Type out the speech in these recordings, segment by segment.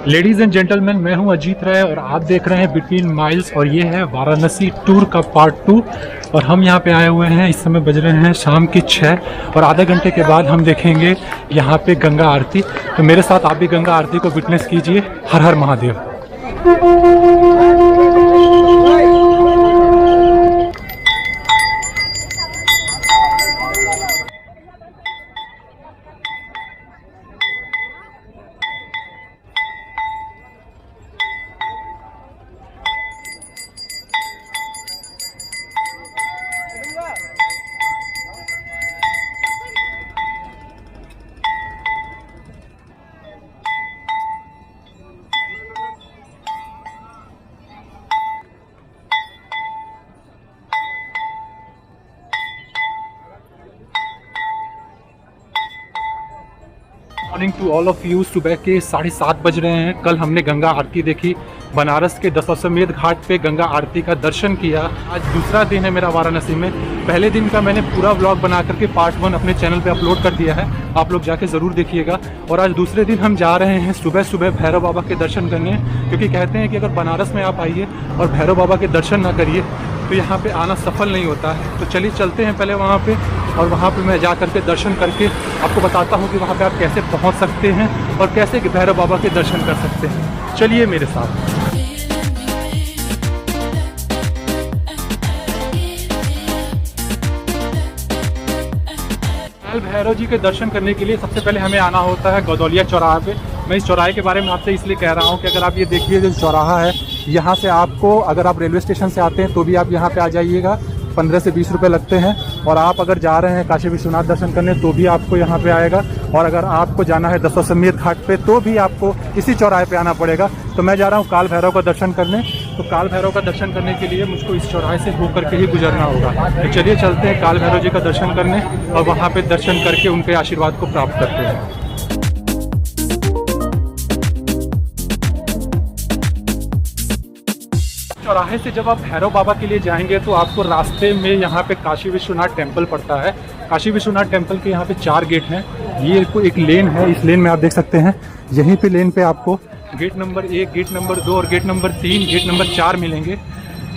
Ladies and gentleman, मैं हूं अजीत राय और आप देख रहे हैं बिटवीन माइल्स और ये है वाराणसी टूर का पार्ट 2। और हम यहां पे आए हुए हैं। इस समय बज रहे हैं शाम की 6 और आधे घंटे के बाद हम देखेंगे यहां पे गंगा आरती। तो मेरे साथ आप भी गंगा आरती को विटनेस कीजिए। हर हर Mahadev. Morning to all of you. सुबह के 7:30 बज रहे हैं। कल हमने गंगा आरती देखी। बनारस के दशाश्वमेध घाट पे गंगा आरती का दर्शन किया। आज दूसरा दिन है मेरा वाराणसी में। पहले दिन का मैंने पूरा व्लॉग बना करके पार्ट 1 अपने चैनल पे अपलोड कर दिया है, आप लोग जाके ज़रूर देखिएगा। और आज दूसरे दिन हम जा रहे हैं सुबह सुबह भैरव बाबा के दर्शन करने, क्योंकि कहते हैं कि अगर बनारस में आप आइए और भैरव बाबा के दर्शन ना करिए तो यहाँ पे आना सफल नहीं होता है। तो चलिए चलते हैं पहले वहाँ पे, और वहाँ पे मैं जा करके दर्शन करके आपको बताता हूँ कि वहाँ पे आप कैसे पहुँच सकते हैं और कैसे भैरव बाबा के दर्शन कर सकते हैं। चलिए मेरे साथ। भैरव जी के दर्शन करने के लिए सबसे पहले हमें आना होता है गदौलिया चौराहा पे। मैं इस चौराहे के बारे में आपसे इसलिए कह रहा हूँ कि अगर आप ये देखिए जो चौराहा है, यहाँ से आपको, अगर आप रेलवे स्टेशन से आते हैं तो भी आप यहाँ पे आ जाइएगा। 15 से 20 रुपये लगते हैं। और आप अगर जा रहे हैं काशी विश्वनाथ दर्शन करने तो भी आपको यहाँ पे आएगा। और अगर आपको जाना है दशाश्वमेध घाट पे तो भी आपको इसी चौराहे पे आना पड़ेगा। तो मैं जा रहा हूँ काल भैरव का दर्शन करने। तो काल भैरव का दर्शन करने के लिए मुझको इस चौराहे से होकर के ही गुजरना होगा। तो चलिए चलते हैं काल भैरव जी का दर्शन करने और वहाँ पे दर्शन करके उनके आशीर्वाद को प्राप्त करते हैं। चौराहे से जब आप भैरव बाबा के लिए जाएंगे तो आपको रास्ते में यहाँ पे काशी विश्वनाथ टेम्पल पड़ता है। काशी विश्वनाथ टेम्पल के यहाँ पे 4 गेट हैं। ये एक लेन है, इस लेन में आप देख सकते हैं। यहीं पे लेन पे आपको गेट नंबर 1, गेट नंबर 2 और गेट नंबर 3, गेट नंबर 4 मिलेंगे।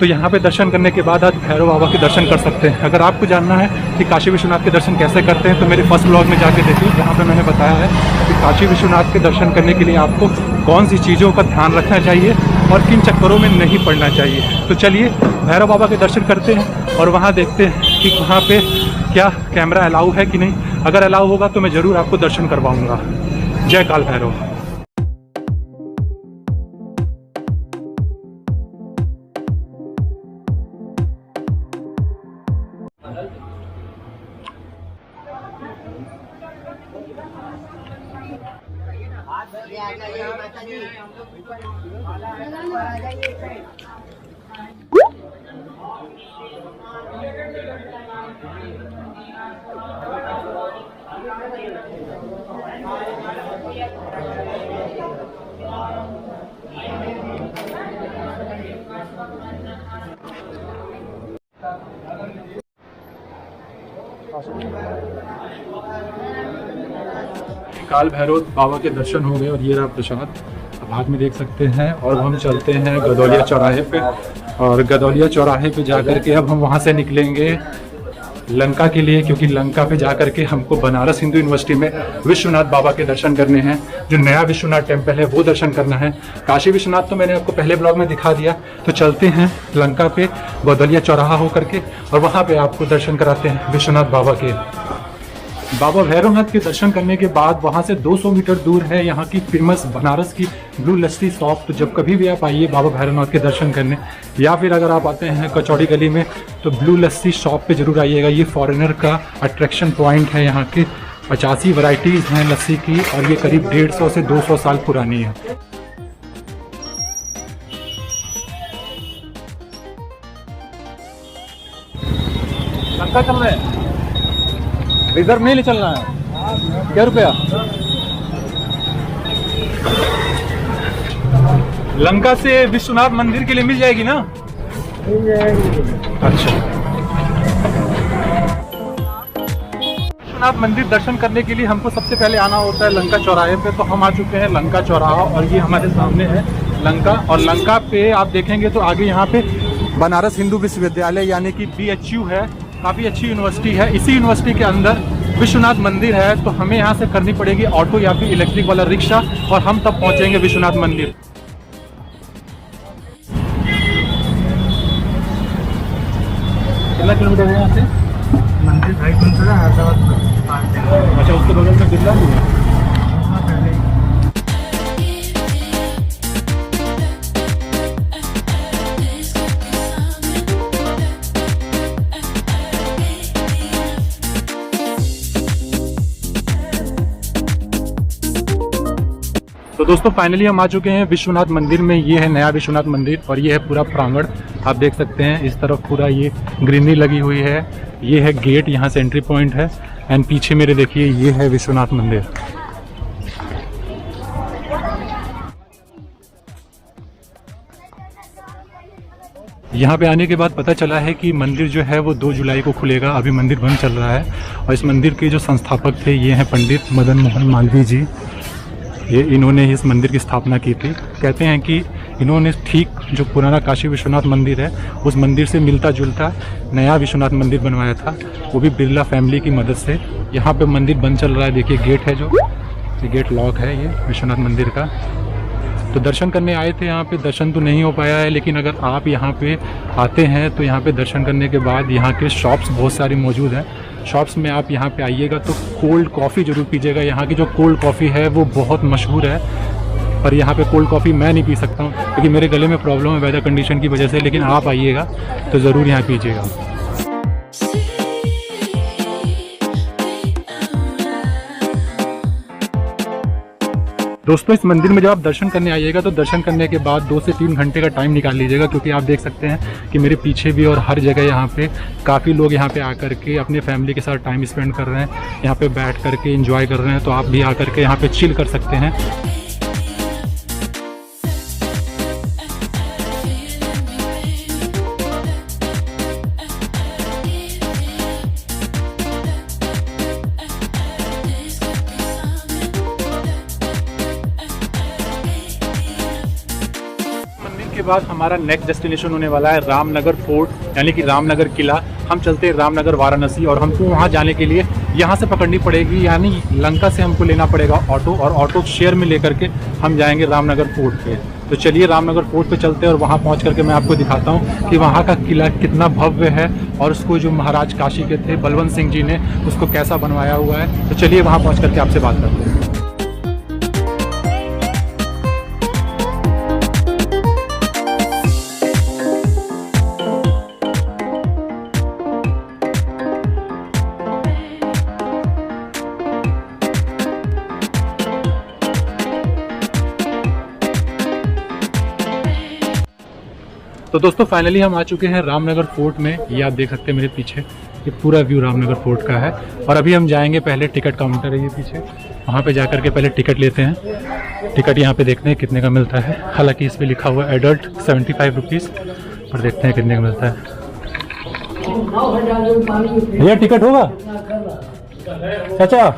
तो यहाँ पे दर्शन करने के बाद आप भैरव बाबा के दर्शन कर सकते हैं। अगर आपको जानना है कि काशी विश्वनाथ के दर्शन कैसे करते हैं तो मेरे फर्स्ट ब्लॉग में जाके देखिए, जहाँ पे मैंने बताया है कि काशी विश्वनाथ के दर्शन करने के लिए आपको कौन सी चीज़ों का ध्यान रखना चाहिए और किन चक्करों में नहीं पड़ना चाहिए। तो चलिए भैरव बाबा के दर्शन करते हैं और वहाँ देखते हैं कि वहाँ पे क्या कैमरा अलाउ है कि नहीं। अगर अलाउ होगा तो मैं ज़रूर आपको दर्शन करवाऊँगा। जय काल भैरव। काल भैरव बाबा के दर्शन हो गए और ये रहा प्रसाद, अब हाथ में देख सकते हैं। और हम चलते हैं गदौलिया चौराहे पे, और गदौलिया चौराहे पे जाकर के अब हम वहाँ से निकलेंगे लंका के लिए, क्योंकि लंका पे जाकर के हमको बनारस हिंदू यूनिवर्सिटी में विश्वनाथ बाबा के दर्शन करने हैं। जो नया विश्वनाथ टेम्पल है वो दर्शन करना है। काशी विश्वनाथ तो मैंने आपको पहले ब्लॉग में दिखा दिया। तो चलते हैं लंका पे गदौलिया चौराहा होकर के और वहाँ पे आपको दर्शन कराते हैं विश्वनाथ बाबा के। बाबा भैरवनाथ के दर्शन करने के बाद वहाँ से 200 मीटर दूर है यहाँ की फेमस बनारस की ब्लू लस्सी शॉप। तो जब कभी भी आप आइए बाबा भैरवनाथ के दर्शन करने, या फिर अगर आप आते हैं कचौड़ी गली में तो ब्लू लस्सी शॉप पे जरूर आइएगा। ये फॉरेनर का अट्रैक्शन पॉइंट है। यहाँ के 85 वैरायटीज़ हैं लस्सी की और ये करीब 150 से 200 साल पुरानी है। लंका चल रहे हैं, रिजर्व नहीं ले चलना है। क्या रुपया? लंका से विश्वनाथ मंदिर के लिए मिल जाएगी ना? मिल जाएगी। अच्छा। विश्वनाथ मंदिर दर्शन करने के लिए हमको सबसे पहले आना होता है लंका चौराहे पे। तो हम आ चुके हैं लंका चौराहा और ये हमारे सामने है लंका। और लंका पे आप देखेंगे तो आगे यहाँ पे बनारस हिंदू विश्वविद्यालय यानी कि BHU है, काफ़ी अच्छी यूनिवर्सिटी है। इसी यूनिवर्सिटी के अंदर विश्वनाथ मंदिर है। तो हमें यहाँ से करनी पड़ेगी ऑटो या फिर इलेक्ट्रिक वाला रिक्शा और हम तब पहुँचेंगे विश्वनाथ मंदिर। कितना किलोमीटर है यहाँ से मंदिर? 2.5 किलोमीटर है। अच्छा, उसके बगल में बिरला भी है। तो दोस्तों फाइनली हम आ चुके हैं विश्वनाथ मंदिर में। ये है नया विश्वनाथ मंदिर और ये है पूरा प्रांगण। आप देख सकते हैं इस तरफ पूरा ये ग्रीनरी लगी हुई है। ये है गेट, यहाँ से एंट्री पॉइंट है। एंड पीछे मेरे देखिए ये है विश्वनाथ मंदिर। यहाँ पे आने के बाद पता चला है कि मंदिर जो है वो 2 जुलाई को खुलेगा। अभी मंदिर बंद चल रहा है। और इस मंदिर के जो संस्थापक थे ये हैं पंडित मदन मोहन मालवीय जी। ये इन्होंने इस मंदिर की स्थापना की थी। कहते हैं कि इन्होंने ठीक जो पुराना काशी विश्वनाथ मंदिर है उस मंदिर से मिलता जुलता नया विश्वनाथ मंदिर बनवाया था, वो भी बिरला फैमिली की मदद से। यहाँ पे मंदिर बंद चल रहा है। देखिए गेट है, जो ये गेट लॉक है ये विश्वनाथ मंदिर का। तो दर्शन करने आए थे यहाँ पे, दर्शन तो नहीं हो पाया है। लेकिन अगर आप यहाँ पे आते हैं तो यहाँ पे दर्शन करने के बाद यहाँ के शॉप्स बहुत सारी मौजूद हैं। शॉप्स में आप यहाँ पे आइएगा तो कोल्ड कॉफ़ी ज़रूर पीजिएगा। यहाँ की जो कोल्ड कॉफ़ी है वो बहुत मशहूर है। पर यहाँ पे कोल्ड कॉफ़ी मैं नहीं पी सकता हूँ क्योंकि मेरे गले में प्रॉब्लम है वेदर कंडीशन की वजह से। लेकिन आप आइएगा तो ज़रूर यहाँ पीजिएगा। दोस्तों इस मंदिर में जब आप दर्शन करने आइएगा तो दर्शन करने के बाद 2 से 3 घंटे का टाइम निकाल लीजिएगा, क्योंकि आप देख सकते हैं कि मेरे पीछे भी और हर जगह यहाँ पे काफ़ी लोग यहाँ पे आकर के अपने फैमिली के साथ टाइम स्पेंड कर रहे हैं, यहाँ पे बैठ करके एंजॉय कर रहे हैं। तो आप भी आकर के यहाँ पे चिल कर सकते हैं। के बाद हमारा नेक्स्ट डेस्टिनेशन होने वाला है रामनगर फोर्ट, यानी कि रामनगर किला। हम चलते हैं रामनगर वाराणसी और हमको वहाँ जाने के लिए यहाँ से पकड़नी पड़ेगी, यानी लंका से हमको लेना पड़ेगा ऑटो, और ऑटो शेयर में लेकर के हम जाएंगे रामनगर फोर्ट पे। तो चलिए रामनगर फोर्ट पे चलते हैं और वहाँ पहुँच करके मैं आपको दिखाता हूँ कि वहाँ का किला कितना भव्य है और उसको जो महाराज काशी के थे बलवंत सिंह जी ने उसको कैसा बनवाया हुआ है। तो चलिए वहाँ पहुँच करके आपसे बात करते हैं। तो दोस्तों फाइनली हम आ चुके हैं रामनगर फोर्ट में। ये आप देख सकते हैं मेरे पीछे, ये पूरा व्यू रामनगर फोर्ट का है। और अभी हम जाएंगे, पहले टिकट काउंटर है ये पीछे, वहाँ पे जाकर के पहले टिकट लेते हैं। टिकट यहाँ पे देखते हैं कितने का मिलता है। हालांकि इस पर लिखा हुआ है एडल्ट 75 रुपीज़, पर देखते हैं कितने का मिलता है। भैया टिकट होगा? चाचा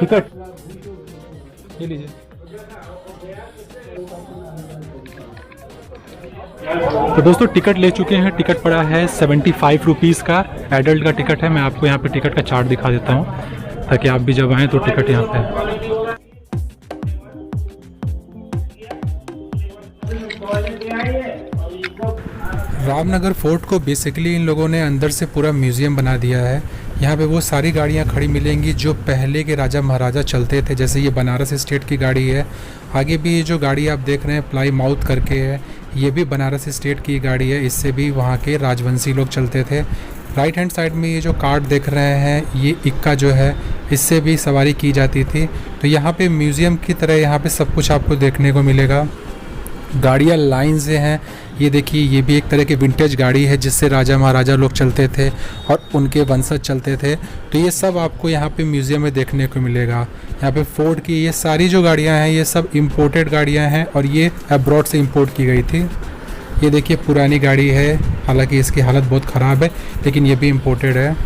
टिकट ये लीजिए। तो दोस्तों टिकट ले चुके हैं। टिकट पड़ा है 75 रुपीज़ का, एडल्ट का टिकट है। मैं आपको यहाँ पे टिकट का चार्ट दिखा देता हूँ ताकि आप भी जब आएँ तो टिकट यहाँ पे है। रामनगर फोर्ट को बेसिकली इन लोगों ने अंदर से पूरा म्यूज़ियम बना दिया है। यहाँ पे वो सारी गाड़ियाँ खड़ी मिलेंगी जो पहले के राजा महाराजा चलते थे, जैसे ये बनारस स्टेट की गाड़ी है। आगे भी ये जो गाड़ी आप देख रहे हैं प्लाई माउथ करके है, ये भी बनारस स्टेट की गाड़ी है। इससे भी वहाँ के राजवंशी लोग चलते थे। राइट हैंड साइड में ये जो कार्ड देख रहे हैं ये इक्का जो है, इससे भी सवारी की जाती थी। तो यहाँ पे म्यूज़ियम की तरह यहाँ पे सब कुछ आपको देखने को मिलेगा। गाड़ियाँ लाइन से हैं। ये देखिए ये भी एक तरह की विंटेज गाड़ी है जिससे राजा महाराजा लोग चलते थे और उनके वंशज चलते थे। तो ये सब आपको यहाँ पे म्यूज़ियम में देखने को मिलेगा। यहाँ पे फोर्ड की ये सारी जो गाड़ियाँ हैं ये सब इम्पोर्टेड गाड़ियाँ हैं और ये अब्रॉड से इम्पोर्ट की गई थी। ये देखिए पुरानी गाड़ी है, हालांकि इसकी हालत बहुत ख़राब है, लेकिन ये भी इम्पोर्टेड है।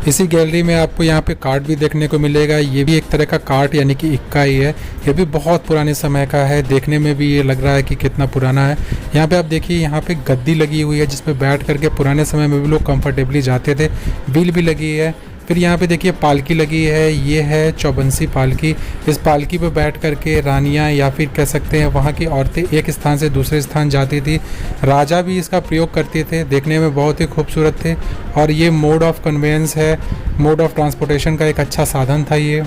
इसी गैलरी में आपको यहाँ पे कार्ट भी देखने को मिलेगा। ये भी एक तरह का कार्ट यानी कि इक्का ही है। ये भी बहुत पुराने समय का है, देखने में भी ये लग रहा है कि कितना पुराना है। यहाँ पे आप देखिए यहाँ पे गद्दी लगी हुई है जिस पे बैठ करके पुराने समय में भी लोग कंफर्टेबली जाते थे। व्हील भी लगी है। फिर यहाँ पे देखिए पालकी लगी है, ये है चौबंसी पालकी। इस पालकी पे बैठ करके रानियाँ या फिर कह सकते हैं वहाँ की औरतें एक स्थान से दूसरे स्थान जाती थी। राजा भी इसका प्रयोग करते थे, देखने में बहुत ही खूबसूरत थे। और ये मोड ऑफ कन्वेंस है, मोड ऑफ ट्रांसपोर्टेशन का एक अच्छा साधन था ये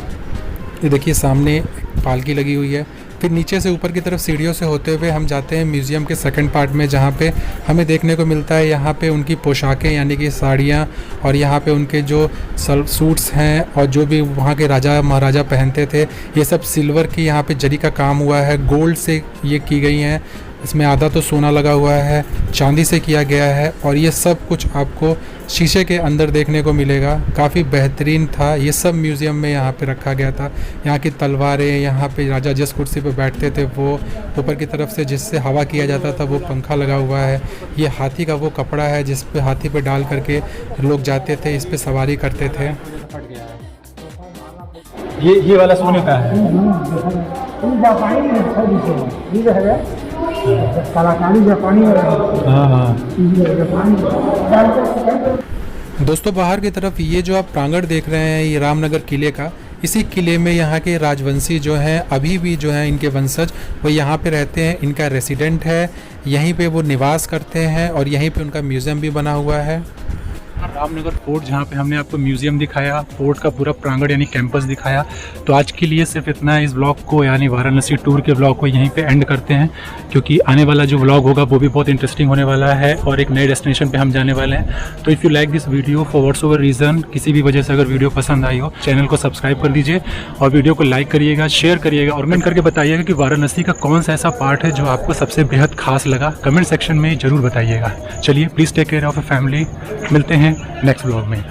देखिए सामने पालकी लगी हुई है। फिर नीचे से ऊपर की तरफ सीढ़ियों से होते हुए हम जाते हैं म्यूज़ियम के सेकंड पार्ट में, जहाँ पे हमें देखने को मिलता है यहाँ पे उनकी पोशाकें यानी कि साड़ियाँ, और यहाँ पे उनके जो सूट्स हैं और जो भी वहाँ के राजा महाराजा पहनते थे, ये सब सिल्वर की यहाँ पे जरी का काम हुआ है, गोल्ड से ये की गई हैं। इसमें आधा तो सोना लगा हुआ है, चांदी से किया गया है, और ये सब कुछ आपको शीशे के अंदर देखने को मिलेगा। काफ़ी बेहतरीन था, ये सब म्यूज़ियम में यहाँ पे रखा गया था। यहाँ की तलवारें, यहाँ पे राजा जिस कुर्सी पे बैठते थे वो ऊपर की तरफ से जिससे हवा किया जाता था वो पंखा लगा हुआ है। ये हाथी का वो कपड़ा है जिस पे हाथी पे डाल करके लोग जाते थे, इस पे सवारी करते थे। ये वाला सोने का है। कलाकारी जापानी दोस्तों बाहर की तरफ ये जो आप प्रांगण देख रहे हैं ये रामनगर किले का, इसी किले में यहाँ के राजवंशी जो हैं अभी भी जो हैं इनके वंशज वो यहाँ पे रहते हैं। इनका रेसिडेंट है, यहीं पे वो निवास करते हैं और यहीं पे उनका म्यूज़ियम भी बना हुआ है। रामनगर फोर्ट, जहाँ पे हमने आपको म्यूजियम दिखाया, फोर्ट का पूरा प्रांगण यानी कैंपस दिखाया। तो आज के लिए सिर्फ इतना है। इस ब्लॉग को यानी वाराणसी टूर के ब्लॉग को यहीं पे एंड करते हैं, क्योंकि आने वाला जो ब्लॉग होगा वो भी बहुत इंटरेस्टिंग होने वाला है और एक नए डेस्टिनेशन पे हम जाने वाले हैं। तो if you like this video for whatsoever reason, किसी भी वजह से अगर वीडियो पसंद आई हो, चैनल को सब्सक्राइब कर दीजिए और वीडियो को लाइक करिएगा, शेयर करिएगा और कमेंट करके बताइएगा कि वाराणसी का कौन सा ऐसा पार्ट है जो आपको सबसे बेहद खास लगा। कमेंट सेक्शन में ज़रूर बताइएगा। चलिए, please take care of a family. मिलते हैं नेक्स्ट ब्लॉग में।